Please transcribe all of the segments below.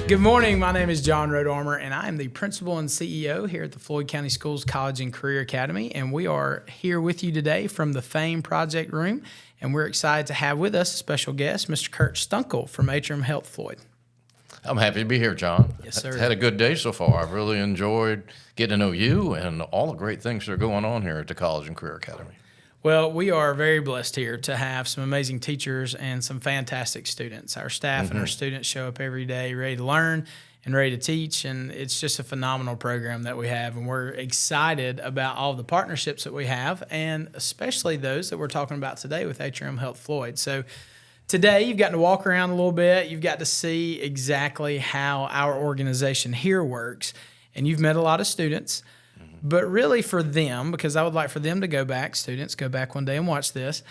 Good morning. My name is John Rhodarmer, and I am the principal and CEO here at the Floyd County Schools College and Career Academy. And we are here with you today from the FAME Project Room, and we're excited to have with us a special guest, Mr. Kurt Stuenkel from Atrium Health Floyd. I'm happy to be here, John. Yes, sir. I've had a good day so far. I've really enjoyed getting to know you and all the great things that are going on here at the College and Career Academy. Well, we are very blessed here to have some amazing teachers and some fantastic students. Our staff and our students show up every day ready to learn and ready to teach, and it's just a phenomenal program that we have, and we're excited about all the partnerships that we have, and especially those that we're talking about today with Atrium Health Floyd. So today you've gotten to walk around a little bit, you've got to see exactly how our organization here works, and you've met a lot of students. But really for them, because I would like for them to go back, students, go back one day and watch this,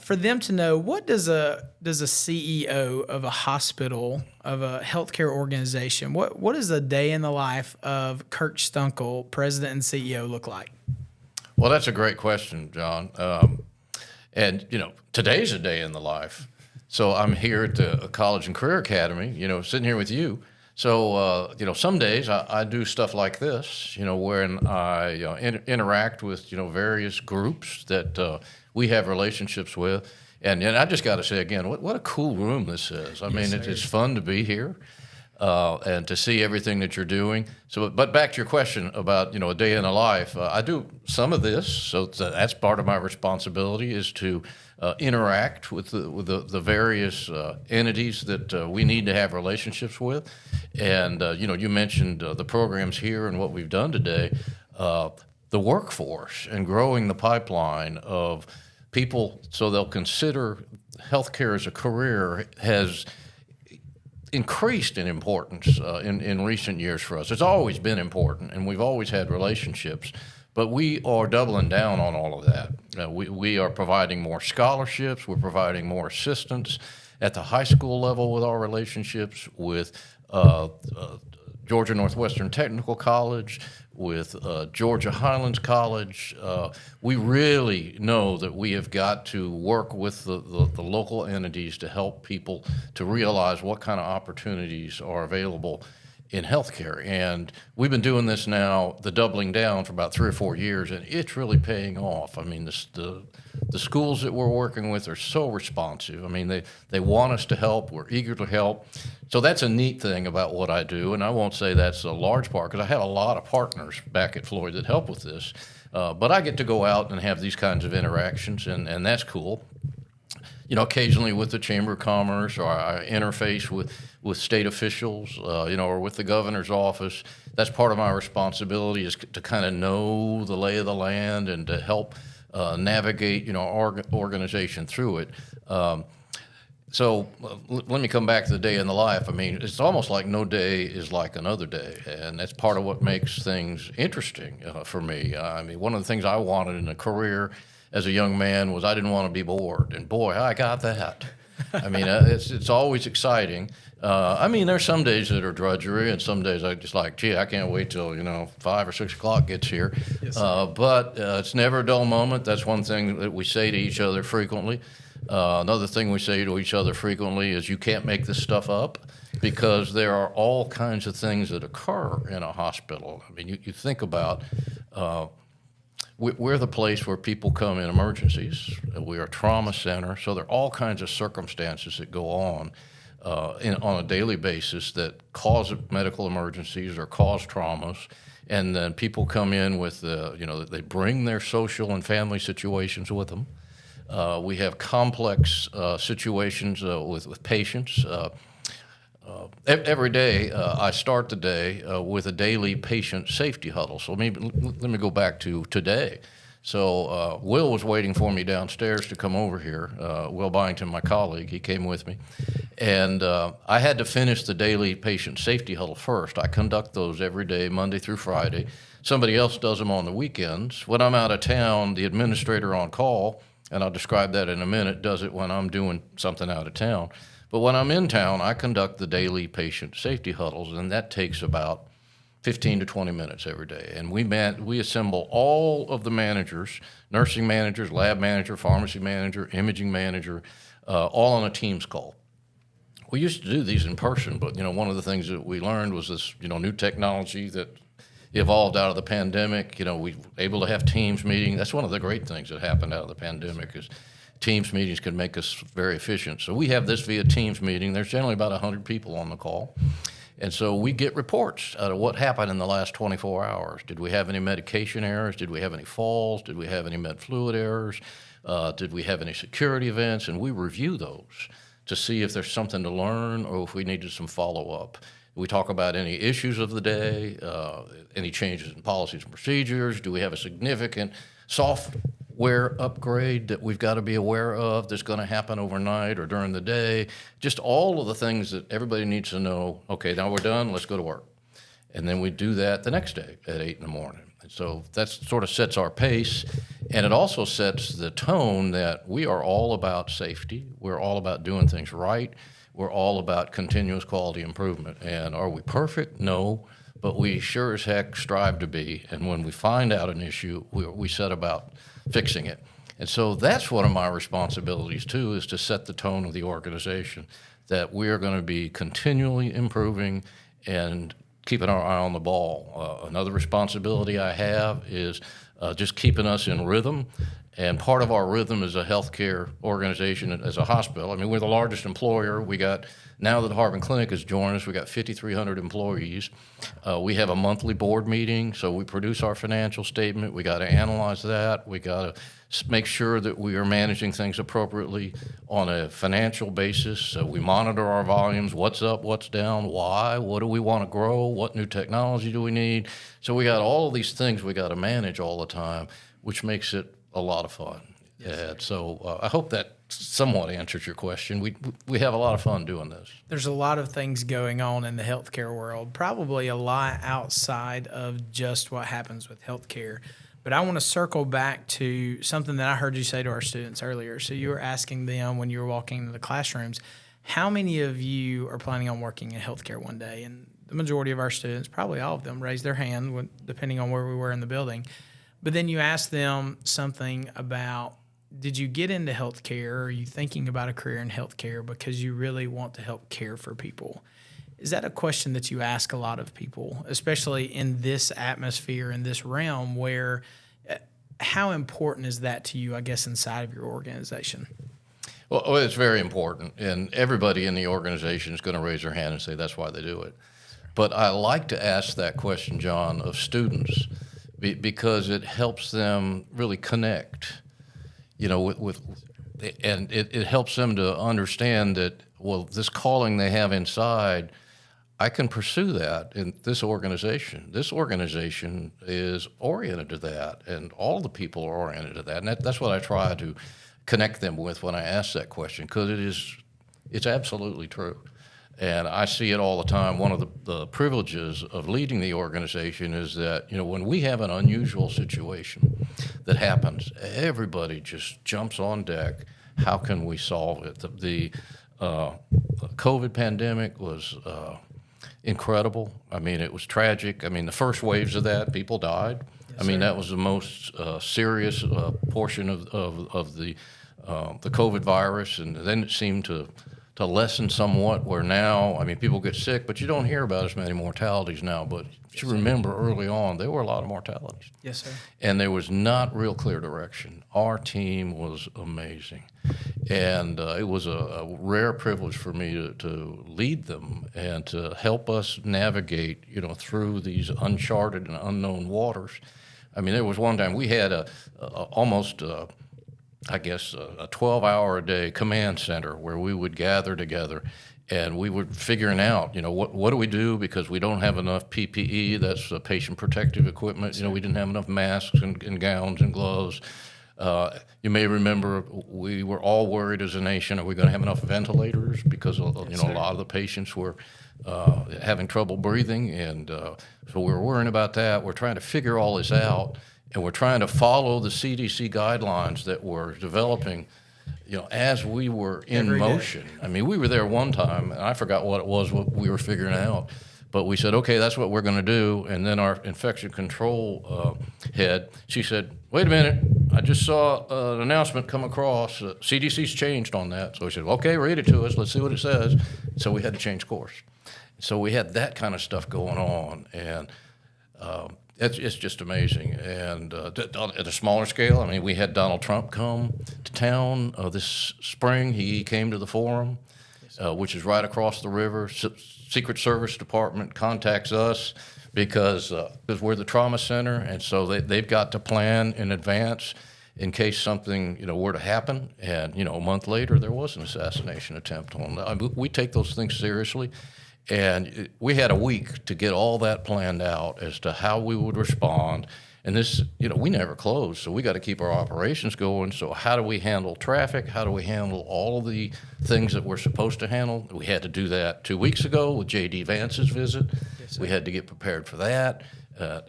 for them to know, what does a CEO of a hospital, of a healthcare organization, what does a day in the life of Kurt Stuenkel, president and CEO, look like? Well, that's a great question, John. And, today's a day in the life. So I'm here at the College and Career Academy, sitting here with you. So, some days I do stuff like this, when I interact with, various groups that we have relationships with. And I just got to say again, what a cool room this is. I mean, it's fun to be here and to see everything that you're doing. So, but back to your question about, a day in a life, I do some of this. So that's part of my responsibility, is to interact with the various entities that we need to have relationships with. And, you mentioned the programs here and what we've done today. The workforce and growing the pipeline of people so they'll consider healthcare as a career has increased in importance in recent years for us. It's always been important, and we've always had relationships. But we are doubling down on all of that. We are providing more scholarships. We're providing more assistance at the high school level with our relationships with Georgia Northwestern Technical College, with Georgia Highlands College. We really know that we have got to work with the local entities to help people to realize what kind of opportunities are available in healthcare. And we've been doing this now, the doubling down, for about 3 or 4 years, and it's really paying off. I mean, the schools that we're working with are so responsive. I mean, they want us to help. We're eager to help. So that's a neat thing about what I do, and I won't say that's a large part, because I have a lot of partners back at Floyd that help with this. But I get to go out and have these kinds of interactions, and that's cool. Occasionally with the Chamber of Commerce, or I interface with state officials, or with the governor's office. That's part of my responsibility, is to kind of know the lay of the land and to help navigate, our organization through it. So let me come back to the day in the life. I mean, it's almost like no day is like another day, and that's part of what makes things interesting for me. I mean, one of the things I wanted in a career as a young man was I didn't want to be bored, and boy, I got that. I mean, it's always exciting. There's some days that are drudgery, and some days I just like, gee, I can't wait till 5 or 6 o'clock gets here. Yes, but it's never a dull moment. That's one thing that we say to each other frequently. Another thing we say to each other frequently is, you can't make this stuff up, because there are all kinds of things that occur in a hospital. I mean, you think about. We're the place where people come in emergencies. We are a trauma center, so there are all kinds of circumstances that go on a daily basis that cause medical emergencies or cause traumas. And then people come in with, they bring their social and family situations with them. We have complex situations with patients. Every day, I start the day with a daily patient safety huddle. So let me go back to today. So Will was waiting for me downstairs to come over here. Will Byington, my colleague, he came with me. And I had to finish the daily patient safety huddle first. I conduct those every day, Monday through Friday. Somebody else does them on the weekends. When I'm out of town, the administrator on call, and I'll describe that in a minute, does it when I'm doing something out of town. But when I'm in town, I conduct the daily patient safety huddles, and that takes about 15 to 20 minutes every day. And we assemble all of the managers, nursing managers, lab manager, pharmacy manager, imaging manager, all on a Teams call. we used to do these in person, but one of the things that we learned was this new technology that evolved out of the pandemic. We were able to have Teams meetings. That's one of the great things that happened out of the pandemic is Teams meetings can make us very efficient. So we have this via Teams meeting. There's generally about 100 people on the call. And so we get reports out of what happened in the last 24 hours. Did we have any medication errors? Did we have any falls? Did we have any med fluid errors? Did we have any security events? And we review those to see if there's something to learn or if we needed some follow-up. We talk about any issues of the day, any changes in policies and procedures. Do we have a significant software upgrade that we've got to be aware of that's going to happen overnight or during the day? Just all of the things that everybody needs to know. Okay, now we're done, let's go to work. And then we do that the next day at 8 in the morning. And so that sort of sets our pace, and it also sets the tone that we are all about safety. We're all about doing things right. We're all about continuous quality improvement. And are we perfect? No, but we sure as heck strive to be. And when we find out an issue, we set about fixing it. And so that's one of my responsibilities too, is to set the tone of the organization, that we are going to be continually improving and keeping our eye on the ball. Another responsibility I have is just keeping us in rhythm. And part of our rhythm as a healthcare organization, as a hospital, I mean, we're the largest employer. We got, now that the Harvard Clinic has joined us, we got 5,300 employees. We have a monthly board meeting, so we produce our financial statement. We got to analyze that. We got to make sure that we are managing things appropriately on a financial basis. So we monitor our volumes, what's up, what's down, why, what do we want to grow, what new technology do we need. So we got all of these things we got to manage all the time, which makes it a lot of fun. Yes, so I hope that somewhat answers your question. We have a lot of fun doing this. There's a lot of things going on in the healthcare world, probably a lot outside of just what happens with healthcare. But I want to circle back to something that I heard you say to our students earlier. So you were asking them when you were walking into the classrooms, how many of you are planning on working in healthcare one day? And the majority of our students, probably all of them, raised their hand depending on where we were in the building. But then you asked them something about, did you get into healthcare? Or are you thinking about a career in healthcare because you really want to help care for people? Is that a question that you ask a lot of people, especially in this atmosphere, in this realm, where how important is that to you, I guess, inside of your organization? Well, it's very important, and everybody in the organization is going to raise their hand and say that's why they do it. But I like to ask that question, John, of students, because it helps them really connect, and it helps them to understand that, well, this calling they have inside, I can pursue that in this organization. This organization is oriented to that, and all the people are oriented to that. And that's what I try to connect them with when I ask that question, because it's absolutely true. And I see it all the time. One of the privileges of leading the organization is that, when we have an unusual situation that happens, everybody just jumps on deck. How can we solve it? The COVID pandemic was incredible. I mean, it was tragic. I mean, the first waves of that, people died. Yes, I mean, that was the most serious portion of the COVID virus, and then it seemed to lessen somewhat, where now, I mean, people get sick, but you don't hear about as many mortalities now. But if you remember early on, there were a lot of mortalities. Yes, sir. And there was not real clear direction. Our team was amazing. And it was a rare privilege for me to lead them and to help us navigate, through these uncharted and unknown waters. I mean, there was one time we had almost a 12-hour-a-day command center where we would gather together, and we were figuring out, what do we do, because we don't have enough PPE, that's patient protective equipment. We didn't have enough masks and gowns and gloves. You may remember we were all worried as a nation, are we going to have enough ventilators, because a lot of the patients were having trouble breathing, and so we were worrying about that. We're trying to figure all this out. And we're trying to follow the CDC guidelines that were developing, as we were in motion. I mean, we were there one time, and I forgot what it was, what we were figuring out. But we said, okay, that's what we're going to do. And then our infection control head, she said, wait a minute, I just saw an announcement come across. CDC's changed on that. So we said, okay, read it to us. Let's see what it says. So we had to change course. So we had that kind of stuff going on, and it's just amazing. And at a smaller scale, I mean, we had Donald Trump come to town this spring. He came to the forum, which is right across the river. Secret Service Department contacts us because we're the trauma center, and so they've got to plan in advance in case something were to happen. And a month later, there was an assassination attempt on that. We take those things seriously. And we had a week to get all that planned out as to how we would respond. And this, we never closed, so we got to keep our operations going. So how do we handle traffic? How do we handle all of the things that we're supposed to handle? We had to do that 2 weeks ago with J.D. Vance's visit. Yes, we had to get prepared for that.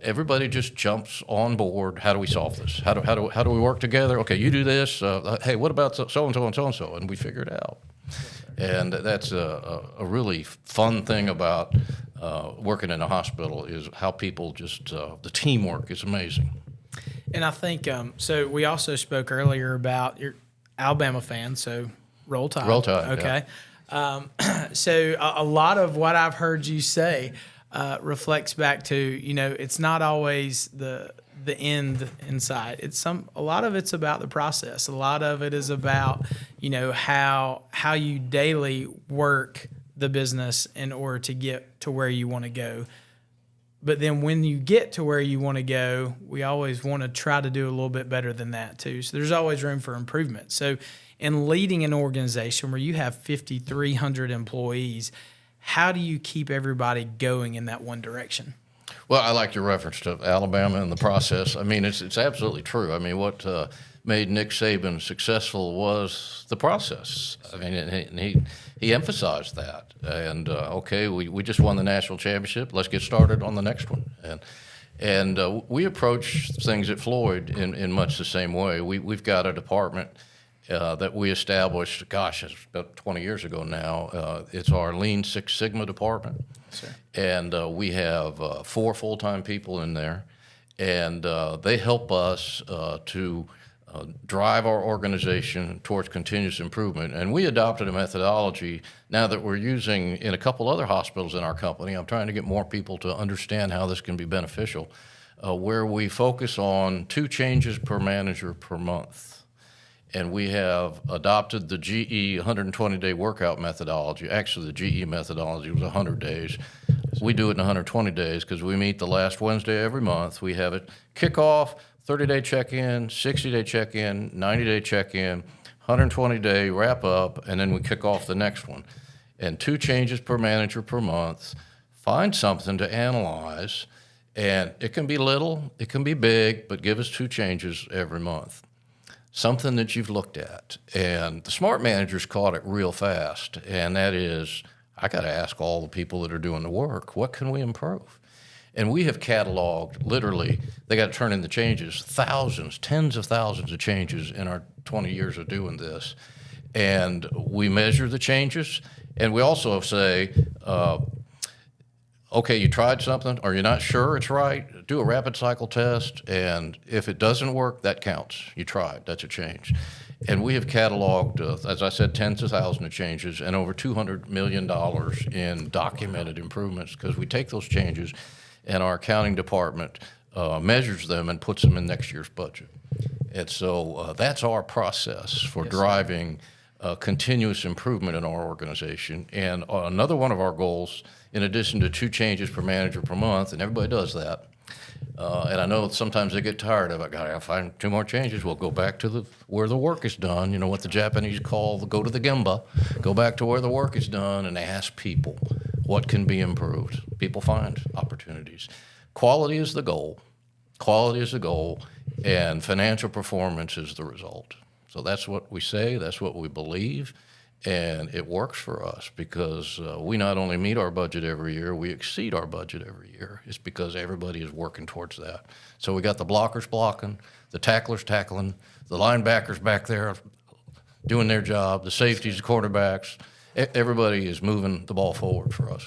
Everybody just jumps on board. How do we solve this? How do we work together? Okay, you do this. Hey, what about so-and-so and so-and-so? And we figure it out. And that's a really fun thing about working in a hospital is how people just, the teamwork is amazing. And I think, so we also spoke earlier about your Alabama fan, so Roll Tide. Roll Tide, okay. Yeah. So a lot of what I've heard you say reflects back to, it's not always the end in sight. A lot of it's about the process. A lot of it is about, how you daily work the business in order to get to where you want to go. But then when you get to where you want to go, we always want to try to do a little bit better than that too. So there's always room for improvement. So in leading an organization where you have 5,300 employees, how do you keep everybody going in that one direction? Well, I like your reference to Alabama and the process. I mean, it's absolutely true. I mean, what made Nick Saban successful was the process. I mean, and he emphasized that. And okay, we just won the national championship. Let's get started on the next one. And we approach things at Floyd in much the same way. We've got a department that we established. Gosh, it's about 20 years ago now. It's our Lean Six Sigma department. Sure. And we have 4 full-time people in there, and they help us to drive our organization towards continuous improvement. And we adopted a methodology now that we're using in a couple other hospitals in our company. I'm trying to get more people to understand how this can be beneficial, where we focus on 2 changes per manager per month. And we have adopted the GE 120-day workout methodology. Actually, the GE methodology was 100 days. We do it in 120 days because we meet the last Wednesday every month. We have it kickoff, 30-day check-in, 60-day check-in, 90-day check-in, 120-day wrap-up, and then we kick off the next one. And 2 changes per manager per month. Find something to analyze, and it can be little, it can be big, but give us 2 changes every month. Something that you've looked at. And the smart managers caught it real fast, and that is, I got to ask all the people that are doing the work, what can we improve? And we have cataloged, literally, they got to turn in the changes, thousands, tens of thousands of changes in our 20 years of doing this. And we measure the changes, and we also say, okay, you tried something, or you're not sure it's right, do a rapid cycle test, and if it doesn't work, that counts. You tried, that's a change. And we have cataloged, as I said, tens of thousands of changes and over $200 million in documented improvements because we take those changes and our accounting department measures them and puts them in next year's budget. And so that's our process for driving continuous improvement in our organization. And another one of our goals, in addition to 2 changes per manager per month, and everybody does that, and I know sometimes they get tired of it. Gotta find 2 more changes. We'll go back to where the work is done. You know what the Japanese call go to the gemba. Go back to where the work is done and ask people what can be improved. People find opportunities. Quality is the goal. Quality is the goal, and financial performance is the result. So that's what we say. That's what we believe. And it works for us because we not only meet our budget every year, we exceed our budget every year. It's because everybody is working towards that. So we got the blockers blocking, the tacklers tackling, the linebackers back there doing their job, the safeties, the quarterbacks. Everybody is moving the ball forward for us.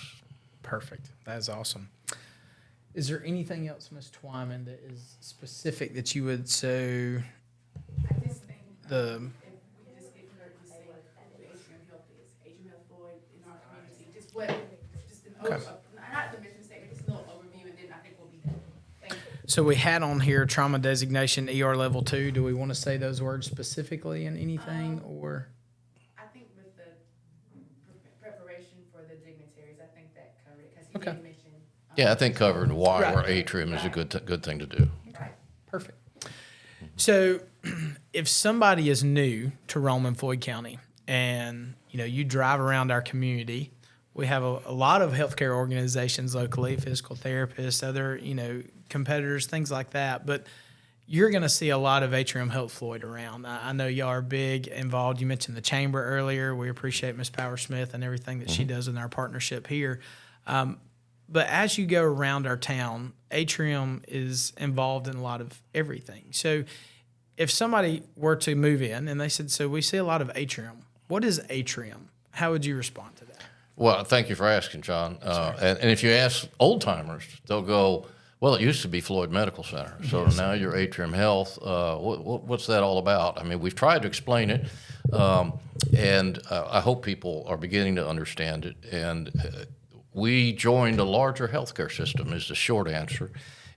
Perfect. That is awesome. Is there anything else, Ms. Twyman, that is specific that you would say the If we could just get Kurt to say what Atrium Health is, Atrium Health Floyd in our community, just what, just an Okay. not the mission statement, just a little overview, and then I think we'll be done. Thank you. So we had on here trauma designation ER level 2. Do we want to say those words specifically in anything, or? I think with the preparation for the dignitaries, I think that covered it, because he Okay. did mention. Yeah, I think covering why Right. we're Atrium is a good thing to do. Right. Perfect. So, if somebody is new to Rome and Floyd County, and you drive around our community, we have a lot of healthcare organizations locally, physical therapists, other competitors, things like that. But you're going to see a lot of Atrium Health Floyd around. I know y'all are big involved. You mentioned the chamber earlier. We appreciate Ms. Power Smith and everything that she does in our partnership here. But as you go around our town, Atrium is involved in a lot of everything. So if somebody were to move in and they said, so we see a lot of Atrium, what is Atrium? How would you respond to that? Well, thank you for asking, John. And if you ask old timers, they'll go, well, it used to be Floyd Medical Center, so now you're Atrium Health. What's that all about? I mean, we've tried to explain it, and I hope people are beginning to understand it. And we joined a larger healthcare system is the short answer.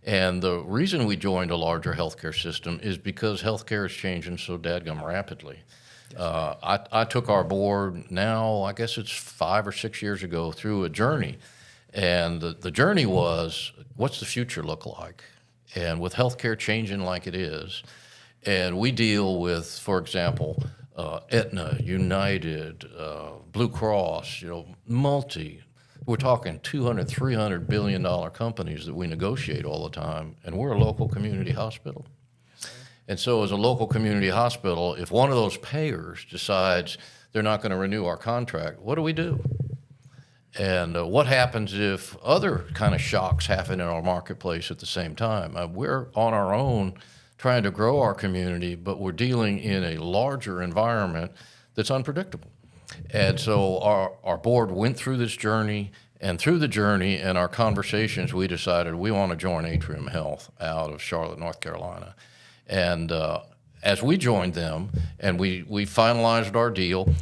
And the reason we joined a larger healthcare system is because healthcare is changing so dadgum rapidly. I took our board now, I guess it's 5 or 6 years ago, through a journey. And the journey was, what's the future look like? And with healthcare changing like it is, and we deal with, for example, Aetna, United, Blue Cross, we're talking $200, $300 billion companies that we negotiate all the time, and we're a local community hospital. And so as a local community hospital, if one of those payers decides they're not going to renew our contract, what do? And what happens if other kind of shocks happen in our marketplace at the same time? We're on our own trying to grow our community, but we're dealing in a larger environment that's unpredictable. And so our board went through this journey, and through the journey and our conversations, we decided we want to join Atrium Health out of Charlotte, North Carolina. And as we joined them, and we finalized our deal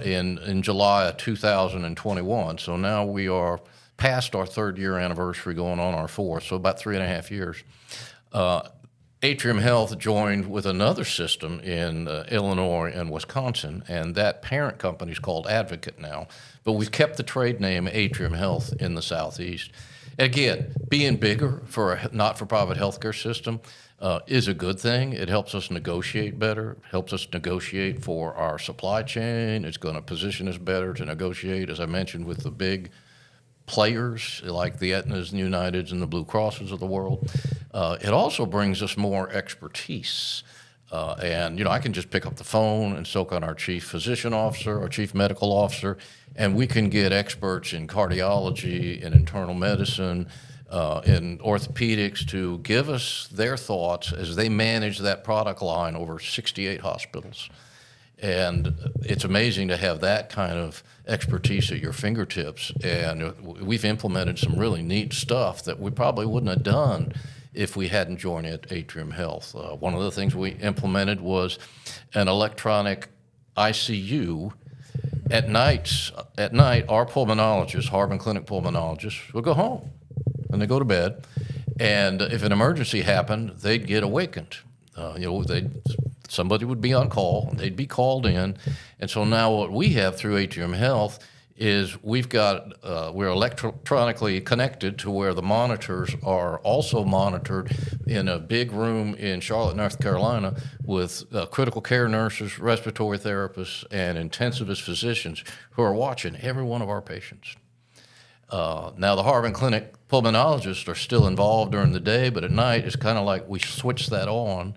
in July of 2021. So now we are past our 3rd year anniversary, going on our 4th, so about 3.5 years. Atrium Health joined with another system in Illinois and Wisconsin, and that parent company is called Advocate now. But we've kept the trade name Atrium Health in the Southeast. Again, being bigger for a not-for-profit healthcare system is a good thing. It helps us negotiate better, helps us negotiate for our supply chain. It's going to position us better to negotiate, as I mentioned, with the big players like the Aetnas and Uniteds and the Blue Crosses of the world. It also brings us more expertise. And I can just pick up the phone and soak on our chief physician officer or chief medical officer, and we can get experts in cardiology, in internal medicine, in orthopedics to give us their thoughts as they manage that product line over 68 hospitals. And it's amazing to have that kind of expertise at your fingertips. And we've implemented some really neat stuff that we probably wouldn't have done if we hadn't joined at Atrium Health. One of the things we implemented was an electronic ICU. At night, our pulmonologists, Harbin Clinic pulmonologists, would go home and they go to bed. And if an emergency happened, they'd get awakened. Somebody would be on call, and they'd be called in. And so now what we have through Atrium Health is we're electronically connected to where the monitors are also monitored in a big room in Charlotte, North Carolina, with critical care nurses, respiratory therapists, and intensivist physicians who are watching every one of our patients. Now, the Harbin Clinic pulmonologists are still involved during the day, but at night it's kind of like we switch that on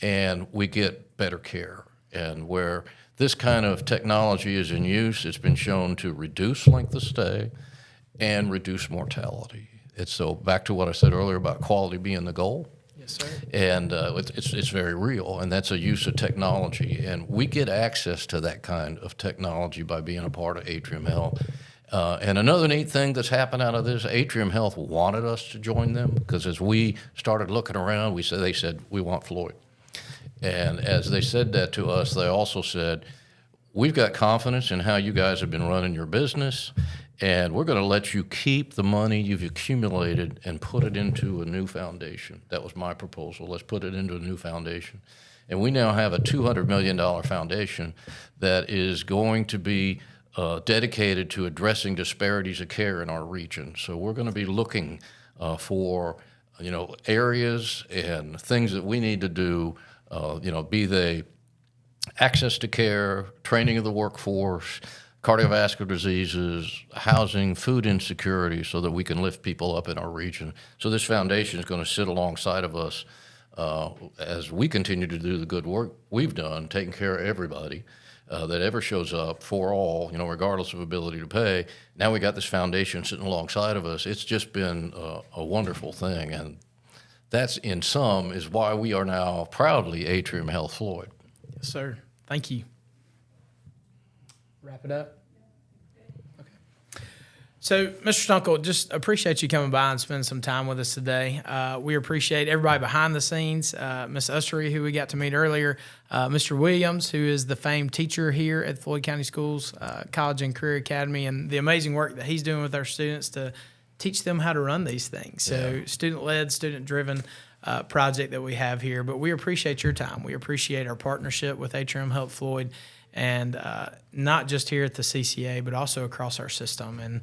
and we get better care. And where this kind of technology is in use, it's been shown to reduce length of stay and reduce mortality. It's so back to what I said earlier about quality being the goal. Yes, sir. And it's very real, and that's a use of technology. And we get access to that kind of technology by being a part of Atrium Health. And another neat thing that's happened out of this, Atrium Health wanted us to join them because as we started looking around, they said, we want Floyd. And as they said that to us, they also said, we've got confidence in how you guys have been running your business, and we're going to let you keep the money you've accumulated and put it into a new foundation. That was my proposal. Let's put it into a new foundation. And we now have a $200 million foundation that is going to be dedicated to addressing disparities of care in our region. So we're going to be looking for areas and things that we need to do, be they access to care, training of the workforce, cardiovascular diseases, housing, food insecurity, so that we can lift people up in our region. So this foundation is going to sit alongside of us as we continue to do the good work we've done, taking care of everybody that ever shows up for all, regardless of ability to pay. Now we got this foundation sitting alongside of us. It's just been a wonderful thing, and that's in sum is why we are now proudly Atrium Health Floyd. Yes, sir. Thank you. Wrap it up. Okay. So, Mr. Stuenkel, just appreciate you coming by and spending some time with us today. We appreciate everybody behind the scenes, Ms. Ussery, who we got to meet earlier, Mr. Williams, who is the famed teacher here at Floyd County Schools College and Career Academy, and the amazing work that he's doing with our students to teach them how to run these things. So, student-led, student-driven project that we have here. But we appreciate your time. We appreciate our partnership with Atrium Health Floyd, and not just here at the CCA, but also across our system. And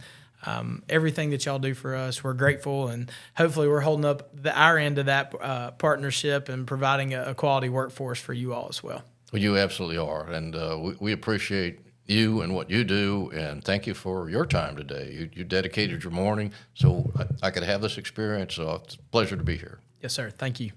everything that y'all do for us, we're grateful, and hopefully we're holding up our end of that partnership and providing a quality workforce for you all as well. Well, you absolutely are, and we appreciate you and what you do, and thank you for your time today. You dedicated your morning so I could have this experience, so it's a pleasure to be here. Yes, sir. Thank you.